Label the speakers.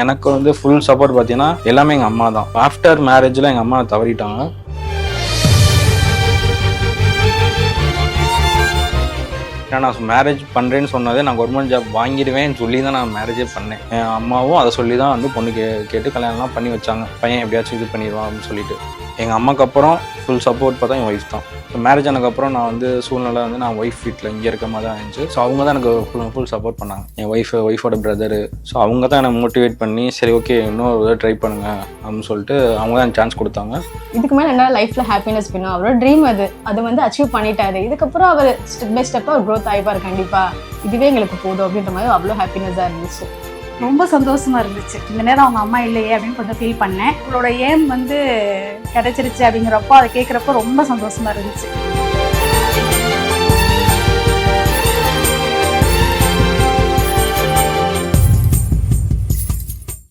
Speaker 1: எனக்கு வந்து full support பார்த்தீங்கன்னா எல்லாமே எங்கள் அம்மா தான். ஆஃப்டர் மேரேஜில் எங்கள் அம்மா தவறிட்டாங்க. ஏன்னா நான் மேரேஜ் பண்ணுறேன்னு சொன்னதே நான் கவர்மெண்ட் ஜாப் வாங்கிடுவேன்னு சொல்லி தான் நான் மேரேஜே பண்ணேன். என் அம்மாவும் அதை சொல்லி தான் வந்து பொண்ணு கேட்டு கல்யாணம்லாம் பண்ணி வச்சாங்க. பையன் எப்படியாச்சும் இது பண்ணிடுவான் அப்படின்னு சொல்லிட்டு. எங்கள் அம்மாவுக்கு அப்புறம் ஃபுல் சப்போர்ட் பார்த்தா என் ஒய்ஃப் தான். இப்போ மேரேஜ் ஆனதுக்கப்புறம் நான் வந்து சூழ்நிலை வந்து நான் ஒய்ஃப் வீட்டில் இங்கே இருக்க மாதிரி தான் இருந்துச்சு. ஸோ அவங்க தான் எனக்கு ஃபுல் சப்போர்ட் பண்ணாங்க. என் ஒய்ஃபோட பிரதரு. ஸோ அவங்க தான் எனக்கு மோட்டிவேட் பண்ணி சரி ஓகே இன்னொரு ட்ரை பண்ணுங்க அப்படின்னு சொல்லிட்டு அவங்க தான் எனக்கு சான்ஸ் கொடுத்தாங்க.
Speaker 2: இதுக்கு மேலே என்ன லைஃப்பில் ஹாப்பினஸ் வேணும், அவரோட ட்ரீம் அது வந்து அச்சீவ் பண்ணிட்டாரு. இதுக்கப்புறம் அவர் ஸ்டெப் பை ஸ்டெப்பாக அவர் க்ரோத் ஆகிப்பார் கண்டிப்பாக. இதுவே எங்களுக்கு போதும் அப்படின்ற மாதிரி அவ்வளோ ஹாப்பினஸாக இருந்துச்சு.
Speaker 3: ரொம்ப சந்தோஷமா இருந்துச்சு. இந்த நேரம் அவங்க அம்மா இல்லையே அப்படின்னு கொஞ்சம் ஃபீல் பண்ணேன். உங்களோட ஏம் வந்து கிடைச்சிருச்சு அப்படிங்கிறப்போ அதை கேட்குறப்போ ரொம்ப சந்தோஷமா இருந்துச்சு.